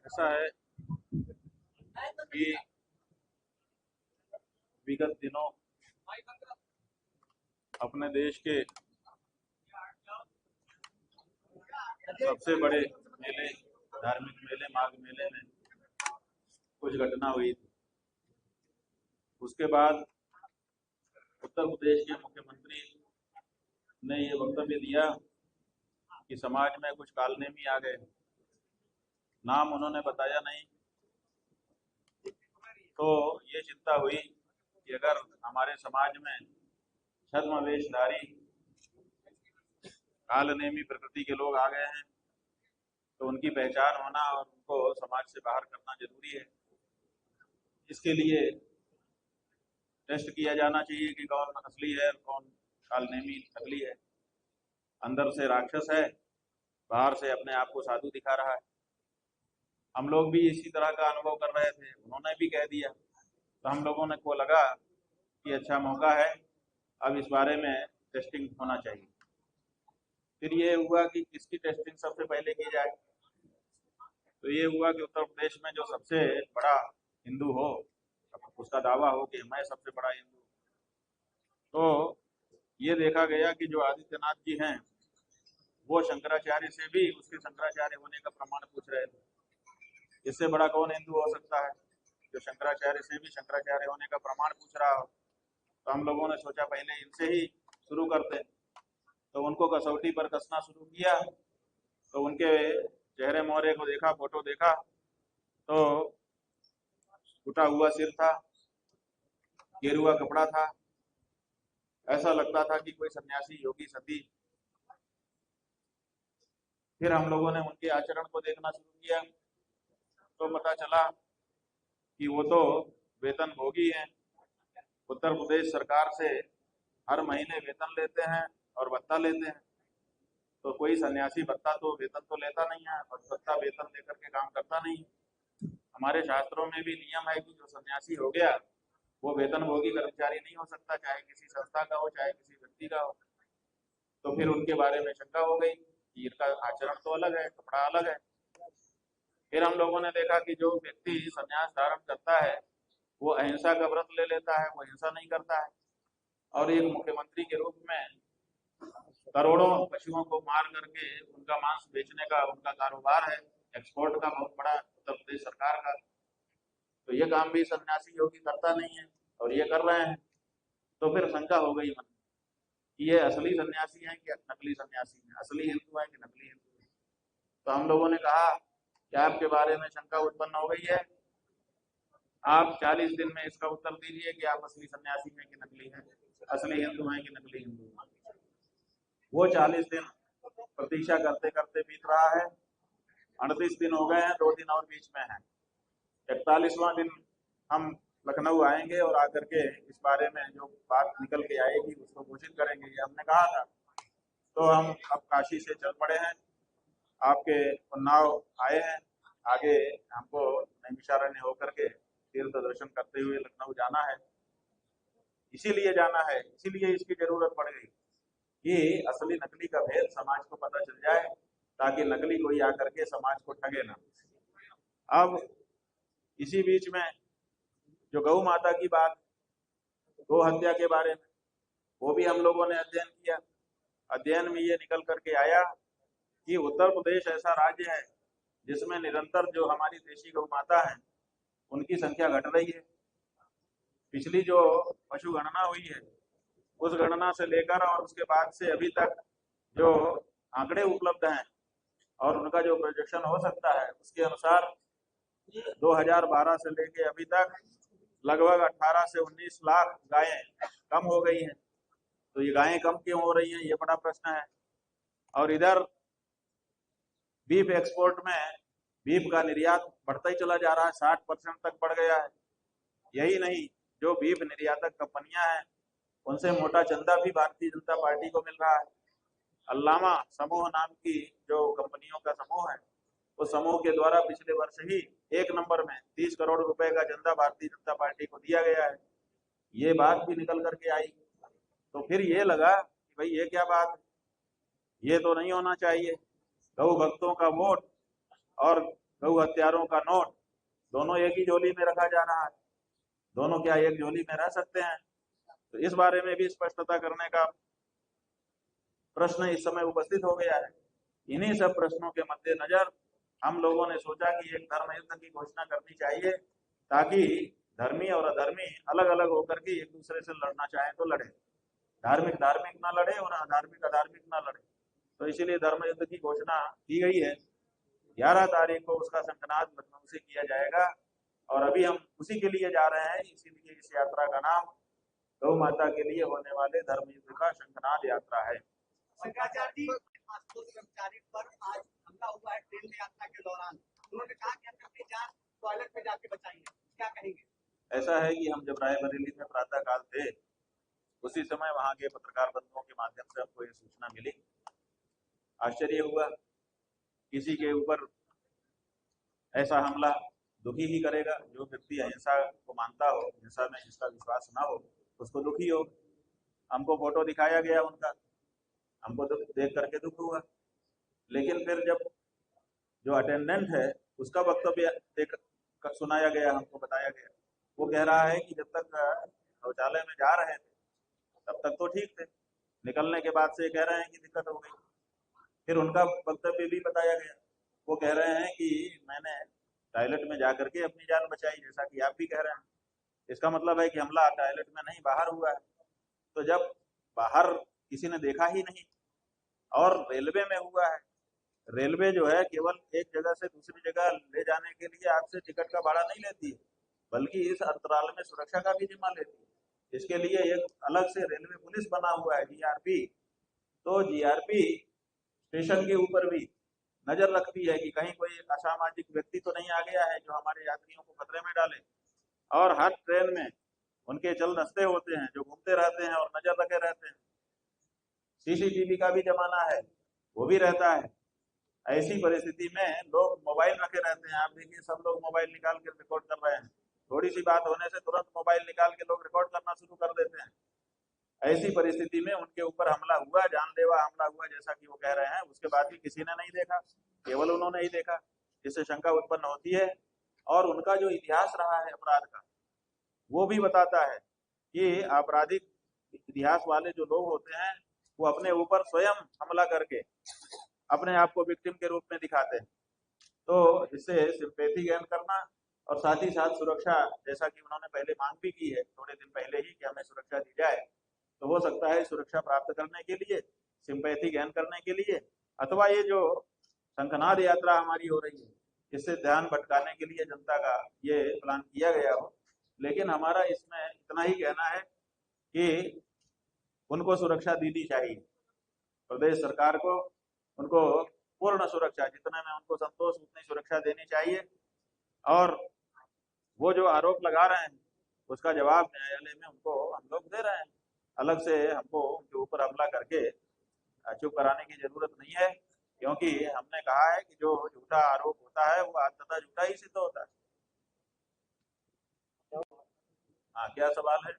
ऐसा है कि विगत दिनों अपने देश के सबसे बड़े मेले, धार्मिक मेले, माघ मेले में कुछ घटना हुई थी। उसके बाद उत्तर प्रदेश के मुख्यमंत्री ने ये वक्तव्य दिया कि समाज में कुछ कालनेमी आ गए। नाम उन्होंने बताया नहीं, तो ये चिंता हुई कि अगर हमारे समाज में छद्मवेशधारी कालनेमी प्रकृति के लोग आ गए हैं तो उनकी पहचान होना और उनको समाज से बाहर करना जरूरी है। इसके लिए टेस्ट किया जाना चाहिए कि कौन असली है और कौन कालनेमी नकली है। अंदर से राक्षस है, बाहर से अपने आप को साधु दिखा रहा है। हम लोग भी इसी तरह का अनुभव कर रहे थे, उन्होंने भी कह दिया, तो हम लोगों ने को लगा कि अच्छा मौका है, अब इस बारे में टेस्टिंग होना चाहिए। फिर ये हुआ कि किसकी टेस्टिंग सबसे पहले की जाए, तो ये हुआ कि उत्तर प्रदेश में जो सबसे बड़ा हिंदू हो, उसका दावा हो कि मैं सबसे बड़ा हिंदू, तो ये देखा गया कि जो आदित्यनाथ जी हैं वो शंकराचार्य से भी उसके शंकराचार्य होने का प्रमाण पूछ रहे थे। इससे बड़ा कौन हिंदू हो सकता है जो शंकराचार्य से भी शंकराचार्य होने का प्रमाण पूछ रहा हो। तो हम लोगों ने सोचा पहले इनसे ही शुरू करते, तो उनको कसौटी पर कसना शुरू किया। तो उनके चेहरे मोहरे को देखा, फोटो देखा, तो टूटा हुआ सिर था, गेरुआ कपड़ा था, ऐसा लगता था कि कोई सन्यासी योगी सती। फिर हम लोगों ने उनके आचरण को देखना शुरू किया, तो पता चला कि वो तो वेतन भोगी हैं, उत्तर प्रदेश सरकार से हर महीने वेतन लेते हैं और भत्ता लेते हैं। तो कोई सन्यासी भत्ता तो वेतन तो लेता नहीं है और भत्ता वेतन लेकर के काम करता नहीं। हमारे शास्त्रों में भी नियम है कि जो सन्यासी हो गया वो वेतन भोगी कर्मचारी नहीं हो सकता, चाहे किसी संस्था का हो चाहे किसी व्यक्ति का हो। तो फिर उनके बारे में शंका हो गई कि इनका आचरण तो अलग है, कपड़ा अलग है। फिर हम लोगों ने देखा कि जो व्यक्ति संन्यास धारण करता है वो अहिंसा का व्रत ले लेता है, वो हिंसा नहीं करता है, और एक मुख्यमंत्री के रूप में करोड़ों पशुओं को मार करके उनका मांस बेचने का उनका कारोबार है, एक्सपोर्ट का बहुत बड़ा उत्तर प्रदेश सरकार का। तो ये काम भी सन्यासी योगी करता नहीं है और ये कर रहे हैं। तो फिर शंका हो गई मन कि ये असली सन्यासी हैं कि नकली सन्यासी हैं, असली हिंदू हैं कि नकली हिंदू हैं। तो हम लोगों ने कहा कि आपके बारे में शंका उत्पन्न हो गई है, आप 40 दिन में इसका उत्तर दीजिए कि आप असली सन्यासी हैं कि नकली हैं, असली हिंदू हैं कि नकली हिंदू हैं। वो 40 दिन प्रतीक्षा करते करते बीत रहा है। 38 दिन हो गए हैं, 2 दिन और बीच में है। 41वां दिन हम लखनऊ आएंगे और आकर के इस बारे में जो बात निकल के आएगी उसको घोषित करेंगे, ये हमने कहा था। तो हम अब काशी से चल पड़े हैं, आपके उन्नाव आए हैं। आगे हमको नैमिषारण्य होकर के तीर्थ दर्शन करते हुए लखनऊ जाना है। इसीलिए जाना है, इसीलिए इसकी जरूरत पड़ गई कि असली नकली का भेद समाज को पता चल जाए, ताकि नकली कोई आकर के समाज को ठगे ना। अब इसी बीच में जो गौ माता की बात, गौ हत्या के बारे में, वो भी हम लोगों ने अध्ययन किया। अध्ययन में ये निकल करके आया कि उत्तर प्रदेश ऐसा राज्य है जिसमें निरंतर जो हमारी देशी गौ माता है उनकी संख्या घट रही है। पिछली जो पशु गणना हुई है उस गणना से लेकर और उसके बाद से अभी तक जो आंकड़े उपलब्ध हैं और उनका जो प्रोजेक्शन हो सकता है उसके अनुसार 2012 से लेके अभी तक लगभग 18 से 19 लाख गायें कम हो गई हैं। तो ये गायें कम क्यों हो रही हैं, ये बड़ा प्रश्न है। और इधर बीफ एक्सपोर्ट में बीफ का निर्यात बढ़ता ही चला जा रहा है, 60% तक बढ़ गया है। यही नहीं, जो बीफ निर्यातक कंपनियां हैं उनसे मोटा चंदा भी भारतीय जनता पार्टी को मिल रहा है। अल्लामा समूह नाम की जो कंपनियों का समूह है, उस समूह के द्वारा पिछले वर्ष ही 1 नंबर में 30 करोड़ रुपए का चंदा भारतीय जनता पार्टी को दिया गया है। ये बात भी निकल करके आई। तो फिर ये लगा कि भाई ये क्या बात है, ये तो नहीं होना चाहिए। गौ भक्तों का वोट और गौ हत्यारों का नोट दोनों एक ही झोली में रखा जा रहा है। दोनों क्या एक झोली में रह सकते हैं? तो इस बारे में भी स्पष्टता करने का प्रश्न इस समय उपस्थित हो गया है। इन्हीं सब प्रश्नों के मद्देनजर हम लोगों ने सोचा कि एक धर्म युद्ध की घोषणा करनी चाहिए, ताकि धर्मी और अधर्मी अलग अलग होकर के एक दूसरे से लड़ना चाहे तो लड़े, धार्मिक धार्मिक ना लड़े और अधार्मिक अधार्मिक ना लड़े। तो इसीलिए धर्म युद्ध की घोषणा की गई है। 11 तारीख को उसका शंखनाद लखनऊ से किया जाएगा और अभी हम उसी के लिए जा रहे हैं। इसीलिए इस यात्रा का नाम गौ माता के लिए होने वाले धर्म युद्ध का शंखनाद यात्रा है। शंकराचार्य जी, कर्मचारी पर आज हमला हुआ है ट्रेन में यात्रा के दौरान। उन्होंने कहा कि हम अपनी जान टॉयलेट में जाके बचाएंगे, क्या कहेंगे? ऐसा है कि हम जब रायबरेली में प्रातः काल थे, उसी समय वहां के पत्रकार बंधुओं के माध्यम से हमको ये सूचना मिली। आश्चर्य हुआ, किसी के ऊपर ऐसा हमला दुखी ही करेगा। जो व्यक्ति अहिंसा को मानता हो, हिंसा में जिसका विश्वास ना हो, उसको दुखी हो। हमको फोटो दिखाया गया उनका, हमको देख करके दुख हुआ। लेकिन फिर जब जो अटेंडेंट है उसका वक्तव्य देख सुनाया गया, हमको बताया गया, वो कह रहा है कि जब तक शौचालय में जा रहे थे तब तक तो ठीक थे, निकलने के बाद से कह रहे हैं कि दिक्कत हो गई। फिर उनका वक्तव्य भी बताया गया, वो कह रहे हैं कि मैंने टॉयलेट में जा करके अपनी जान बचाई, जैसा कि आप भी कह रहे हैं। इसका मतलब है कि हमला टॉयलेट में नहीं, बाहर हुआ है। तो जब बाहर किसी ने देखा ही नहीं और रेलवे में हुआ है, रेलवे जो है केवल एक जगह से दूसरी जगह ले जाने के लिए आपसे टिकट का भाड़ा नहीं लेती है, बल्कि इस अंतराल में सुरक्षा का भी जिम्मा लेती है। इसके लिए एक अलग से रेलवे पुलिस बना हुआ है, जीआरपी। तो जीआरपी स्टेशन के ऊपर भी नजर रखती है कि कहीं कोई असामाजिक व्यक्ति तो नहीं आ गया है जो हमारे यात्रियों को खतरे में डाले। और हर ट्रेन में उनके चल दस्ते होते हैं जो घूमते रहते हैं और नजर रखे रहते हैं। सीसीटीवी का भी जमाना है, वो भी रहता है। ऐसी परिस्थिति में लोग मोबाइल रखे रहते हैं। आप देखिए, सब लोग मोबाइल निकाल के रिकॉर्ड कर रहे हैं। थोड़ी सी बात होने से तुरंत मोबाइल निकाल के लोग रिकॉर्ड करना शुरू कर देते हैं। ऐसी परिस्थिति में उनके ऊपर हमला हुआ, जानलेवा हमला हुआ जैसा कि वो कह रहे हैं। उसके बाद भी किसी ने नहीं देखा, केवल उन्होंने ही देखा, जिससे शंका उत्पन्न होती है। और उनका जो इतिहास रहा है अपराध का, वो भी बताता है कि आपराधिक इतिहास वाले जो लोग होते हैं वो अपने ऊपर स्वयं हमला करके अपने आप को विक्टिम के रूप में दिखाते हैं। तो इससे सिंपैथी गेन करना और साथ ही साथ सुरक्षा, जैसा कि उन्होंने पहले मांग भी की है थोड़े दिन पहले ही कि हमें सुरक्षा दी जाए, तो हो सकता है सुरक्षा प्राप्त करने के लिए, सिंपैथी गेन करने के लिए, अथवा ये जो शंखनाद यात्रा हमारी हो रही है इससे ध्यान भटकाने के लिए जनता का ये प्लान किया गया हो। लेकिन हमारा इसमें इतना ही कहना है कि उनको सुरक्षा देनी चाहिए, प्रदेश सरकार को उनको पूर्ण सुरक्षा, जितने में उनको संतोष उतनी सुरक्षा देनी चाहिए। और वो जो आरोप लगा रहे हैं उसका जवाब न्यायालय में उनको हम लोग दे रहे हैं। अलग से हमको उनके ऊपर हमला करके चुप कराने की जरूरत नहीं है, क्योंकि हमने कहा है कि जो झूठा आरोप होता है वो अंततः झूठा ही सिद्ध होता है। हाँ, क्या सवाल है?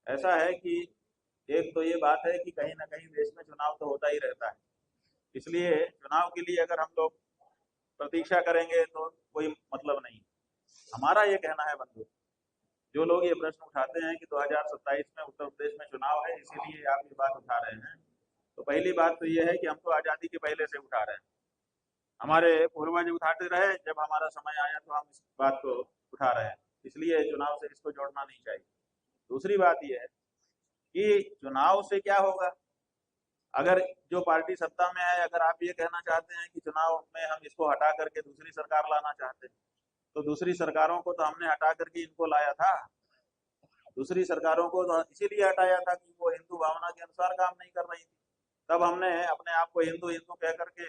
ऐसा है कि एक तो ये बात है कि कहीं ना कहीं देश में चुनाव तो होता ही रहता है, इसलिए चुनाव के लिए अगर हम लोग प्रतीक्षा करेंगे तो कोई मतलब नहीं। हमारा ये कहना है बंधु, जो लोग ये प्रश्न उठाते हैं कि 2027 में उत्तर प्रदेश में चुनाव है इसीलिए आप ये बात उठा रहे हैं, तो पहली बात तो ये है कि हम तो आजादी के पहले से उठा रहे हैं। हमारे पूर्वज उठाते रहे, जब हमारा समय आया तो हम इस बात को उठा रहे हैं, इसलिए चुनाव से इसको जोड़ना नहीं चाहिए। दूसरी बात यह है कि चुनाव से क्या होगा। अगर जो पार्टी सत्ता में है, अगर आप ये कहना चाहते हैं कि चुनाव में हम इसको हटा करके दूसरी सरकार लाना चाहते हैं, तो दूसरी सरकारों को तो हमने हटा करके इनको लाया था। दूसरी सरकारों को तो इसीलिए हटाया था कि वो हिंदू भावना के अनुसार काम नहीं कर रही थी। तब हमने अपने आप को हिंदू हिंदू कह करके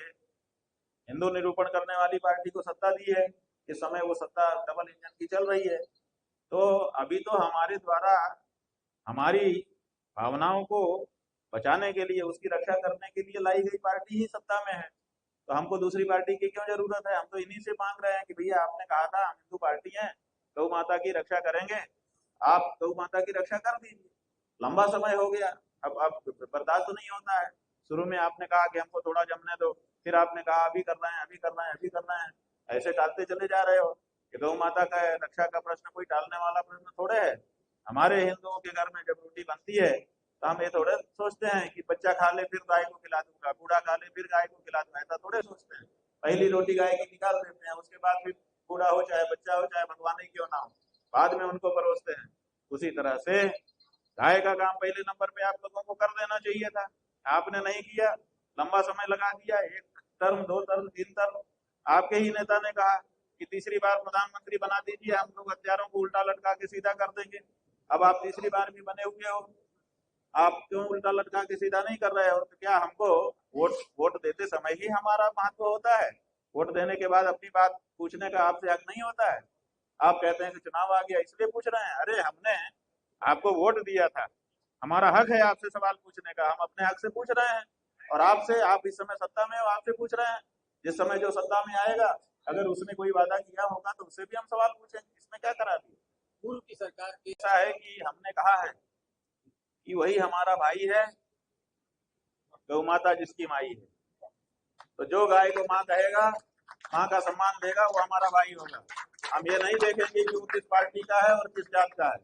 हिंदू निरूपण करने वाली पार्टी को सत्ता दी है। इस समय वो सत्ता डबल इंजन की चल रही है। तो अभी तो हमारे द्वारा हमारी भावनाओं को बचाने के लिए, उसकी रक्षा करने के लिए लाई गई पार्टी ही सत्ता में है। तो हमको दूसरी पार्टी की क्यों जरूरत है? हम तो इन्हीं से मांग रहे हैं कि भैया आपने कहा था हम हिंदू पार्टी हैं, गौ माता की रक्षा करेंगे, आप गौ माता की रक्षा कर दीजिए। लंबा समय हो गया, अब बर्दाश्त तो नहीं होता है। शुरू में आपने कहा कि हमको थोड़ा जमने दो, फिर आपने कहा अभी करना है, अभी करना है, अभी करना है, ऐसे टालते चले जा रहे हो। कि गौ माता का रक्षा का प्रश्न कोई टालने वाला प्रश्न थोड़े है। हमारे हिंदुओं के घर में जब रोटी बनती है तो हम ये थोड़े सोचते हैं कि बच्चा खा ले फिर गाय को खिला दूंगा, बूढ़ा खा ले फिर गाय को खिला दूंगा, ऐसा थोड़े सोचते हैं। पहली रोटी गाय की निकाल देते हैं, उसके बाद फिर बूढ़ा हो चाहे बच्चा हो चाहे भगवान ही क्यों ना हो, बाद में उनको परोसते हैं। उसी तरह से गाय का काम पहले नंबर पे आप लोगों को कर देना चाहिए था, आपने नहीं किया। लंबा समय लगा दिया, एक टर्म, दो टर्म, तीन टर्म। आपके ही नेता ने कहा कि तीसरी बार प्रधानमंत्री बना दीजिए, हम लोग हथियारों को उल्टा लटका के सीधा कर देंगे। अब आप तीसरी बार भी बने हुए हो, आप क्यों उल्टा लटका के सीधा नहीं कर रहे हो? तो क्या हमको वोट वोट देते समय ही हमारा महत्व होता है? वोट देने के बाद अपनी बात पूछने का आपसे हक नहीं होता है? आप कहते हैं कि चुनाव आ गया इसलिए पूछ रहे हैं। अरे हमने आपको वोट दिया था, हमारा हक है आपसे सवाल पूछने का, हम अपने हक से पूछ रहे हैं। और आपसे, आप इस समय सत्ता में हो, आपसे पूछ रहे हैं। जिस समय जो सत्ता में आएगा, अगर उसने कोई वादा किया होगा तो उससे भी हम सवाल पूछेंगे, इसमें क्या करा दिया। पूर्व की सरकार की ऐसा है कि हमने कहा है कि वही हमारा भाई है, गौ माता जिसकी माई है। तो जो गाय को माँ कहेगा, माँ का सम्मान देगा, वो हमारा भाई होगा। हम ये नहीं देखेंगे कि वो किस पार्टी का है और किस जात का है,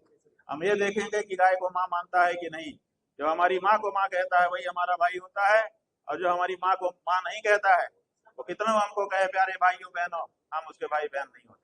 हम ये देखेंगे कि गाय को माँ मानता है कि नहीं। जो हमारी माँ को माँ कहता है वही हमारा भाई होता है, और जो हमारी माँ को माँ नहीं कहता है, वो कितना हमको कहे प्यारे भाइयों बहनों, हम उसके भाई बहन नहीं होते।